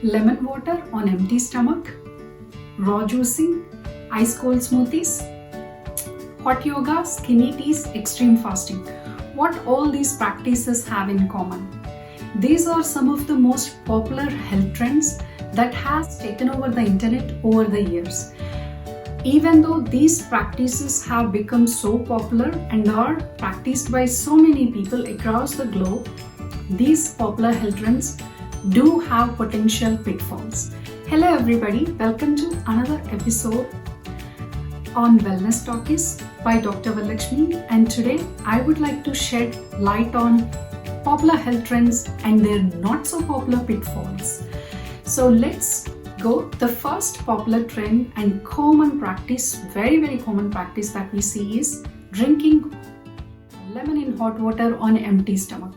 lemon water on empty stomach, raw juicing, ice cold smoothies, hot yoga, skinny teas, extreme fasting. What all these practices have in common? These are some of the most popular health trends that has taken over the internet over the years. Even though these practices have become so popular and are practiced by so many people across the globe, these popular health trends do have potential pitfalls. Hello everybody, welcome to another episode on Wellness Talkies by Dr. Vallakshmi, and today I would like to shed light on popular health trends and their not so popular pitfalls. So let's go. The first popular trend and common practice, very common practice that we see is drinking lemon in hot water on empty stomach.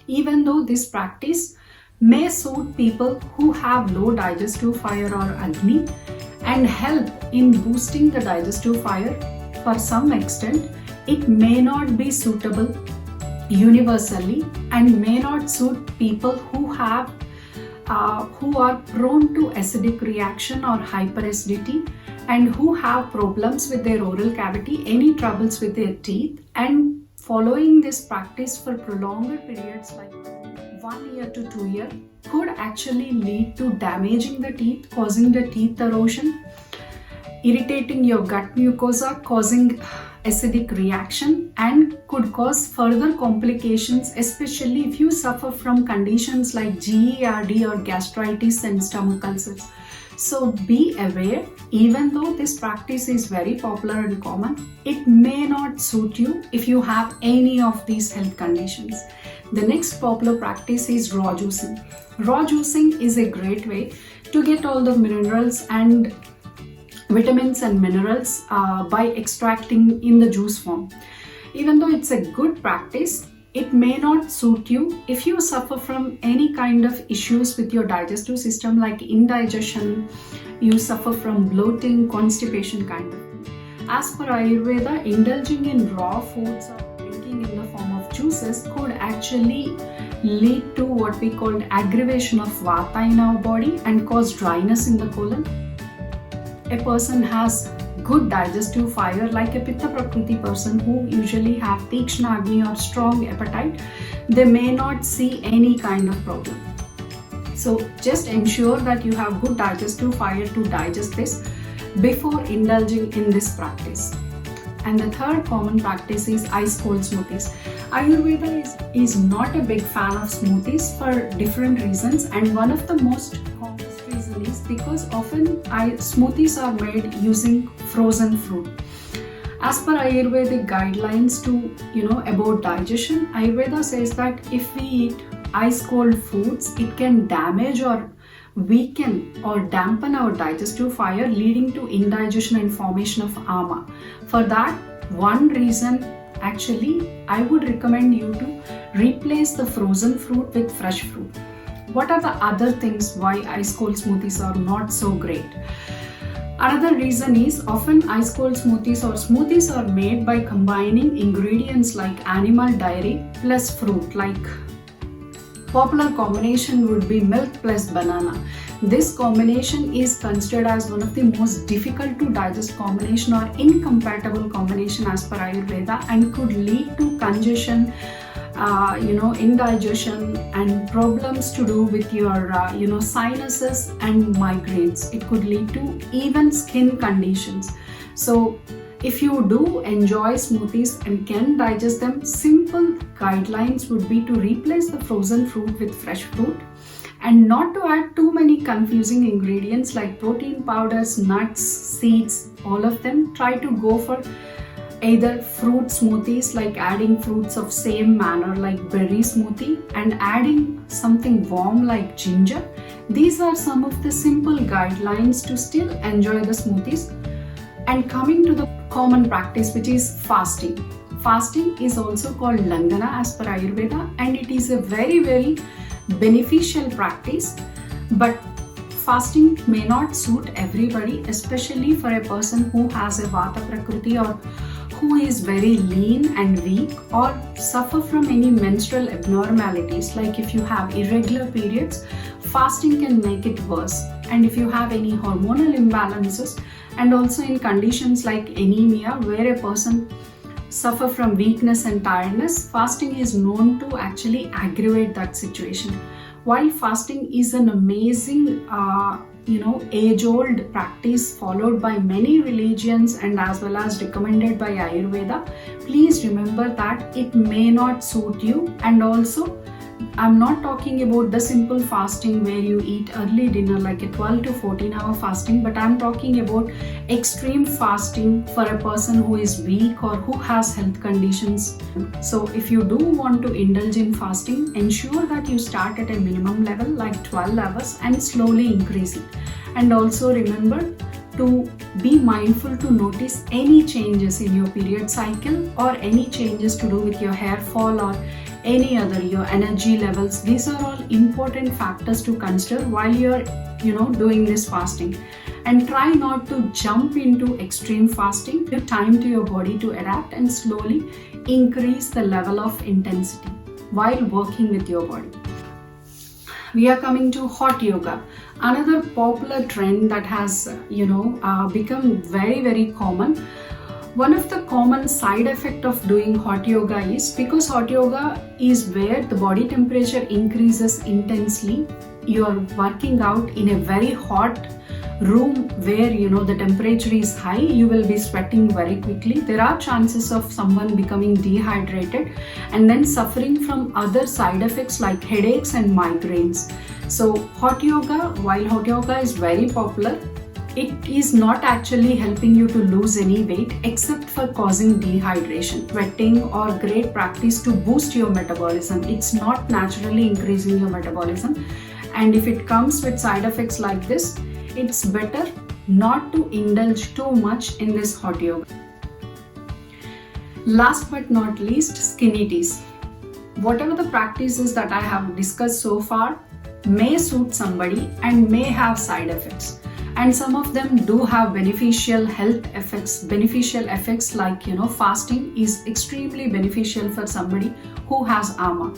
Even though this practice may suit people who have low digestive fire or Agni and help in boosting the digestive fire for some extent, it may not be suitable universally and may not suit people who are prone to acidic reaction or hyperacidity and who have problems with their oral cavity, any troubles with their teeth, and following this practice for prolonged periods like 1 year to 2 years could actually lead to damaging the teeth, causing the teeth erosion, irritating your gut mucosa, causing acidic reaction, and could cause further complications, especially if you suffer from conditions like GERD or gastritis and stomach ulcers. So be aware, even though this practice is very popular and common, it may not suit you if you have any of these health conditions. The next popular practice is raw juicing. Raw juicing is a great way to get all the minerals and vitamins and minerals by extracting in the juice form. Even though it's a good practice, it may not suit you if you suffer from any kind of issues with your digestive system like indigestion, you suffer from bloating, constipation kind of. As per Ayurveda, indulging in raw foods or drinking in the form of juices could actually lead to what we call aggravation of vata in our body and cause dryness in the colon. A person has good digestive fire like a Pitta Prakriti person who usually have Tikshna Agni or strong appetite, they may not see any kind of problem. So just ensure that you have good digestive fire to digest this before indulging in this practice. And the third common practice is ice cold smoothies. Ayurveda is not a big fan of smoothies for different reasons, and one of the most common reason is because often smoothies are made using frozen fruit. As per Ayurvedic guidelines to about digestion, Ayurveda says that if we eat ice cold foods, it can damage or weaken or dampen our digestive fire, leading to indigestion and formation of ama. For that one reason, actually I would recommend you to replace the frozen fruit with fresh fruit. What are the other things why ice cold smoothies are not so great? Another reason is often ice cold smoothies are made by combining ingredients like animal dairy plus fruit. Like popular combination would be milk plus banana. This combination is considered as one of the most difficult to digest combination or incompatible combination as per Ayurveda, and could lead to congestion, indigestion and problems to do with your sinuses and migraines. It could lead to even skin conditions. So if you do enjoy smoothies and can digest them, simple guidelines would be to replace the frozen fruit with fresh fruit and not to add too many confusing ingredients like protein powders, nuts, seeds, all of them. Try to go for either fruit smoothies, like adding fruits of same manner like berry smoothie and adding something warm like ginger. These are some of the simple guidelines to still enjoy the smoothies. And coming to the common practice, which is fasting. Fasting is also called Langana as per Ayurveda, and it is a very beneficial practice, but fasting may not suit everybody, especially for a person who has a Vata Prakriti or who is very lean and weak or suffer from any menstrual abnormalities. Like if you have irregular periods, fasting can make it worse. And if you have any hormonal imbalances, and also in conditions like anemia, where a person suffer from weakness and tiredness, fasting is known to actually aggravate that situation. While fasting is an amazing age-old practice followed by many religions and as well as recommended by Ayurveda, please remember that it may not suit you. And also, I'm not talking about the simple fasting where you eat early dinner like a 12 to 14 hour fasting, but I'm talking about extreme fasting for a person who is weak or who has health conditions. So if you do want to indulge in fasting, ensure that you start at a minimum level like 12 hours and slowly increase it. And also remember to be mindful to notice any changes in your period cycle or any changes to do with your hair fall or any other, your energy levels. These are all important factors to consider while you're doing this fasting. And try not to jump into extreme fasting. Give time to your body to adapt and slowly increase the level of intensity while working with your body. We are coming to hot yoga, another popular trend that has become very, very common. One of the common side effects of doing hot yoga is, because hot yoga is where the body temperature increases intensely, you are working out in a very hot room where the temperature is high, you will be sweating very quickly. There are chances of someone becoming dehydrated and then suffering from other side effects like headaches and migraines. So hot yoga, while hot yoga is very popular, it is not actually helping you to lose any weight except for causing dehydration. Sweating or great practice to boost your metabolism. It's not naturally increasing your metabolism. And if it comes with side effects like this, it's better not to indulge too much in this hot yoga. Last but not least, skinny teas. Whatever the practices that I have discussed so far may suit somebody and may have side effects. And some of them do have beneficial health effects, like fasting is extremely beneficial for somebody who has ama.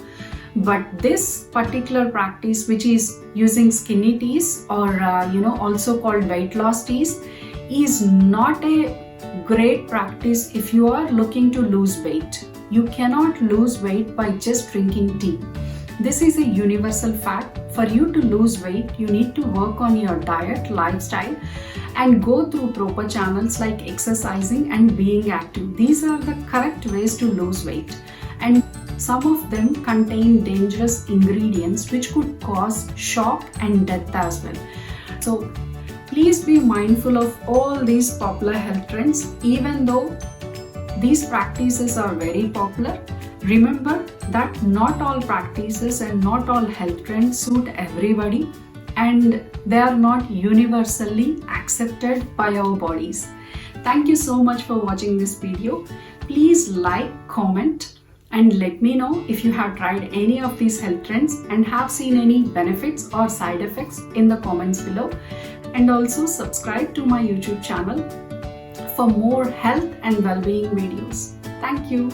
But this particular practice, which is using skinny teas or also called weight loss teas, is not a great practice if you are looking to lose weight. You cannot lose weight by just drinking tea. This is a universal fact. For you to lose weight, you need to work on your diet, lifestyle, and go through proper channels like exercising and being active. These are the correct ways to lose weight. And some of them contain dangerous ingredients which could cause shock and death as well. So please be mindful of all these popular health trends. Even though these practices are very popular, remember that not all practices and not all health trends suit everybody, and they are not universally accepted by our bodies. Thank you so much for watching this video. Please like, comment, and let me know if you have tried any of these health trends and have seen any benefits or side effects in the comments below. And also subscribe to my YouTube channel for more health and well-being videos. Thank you.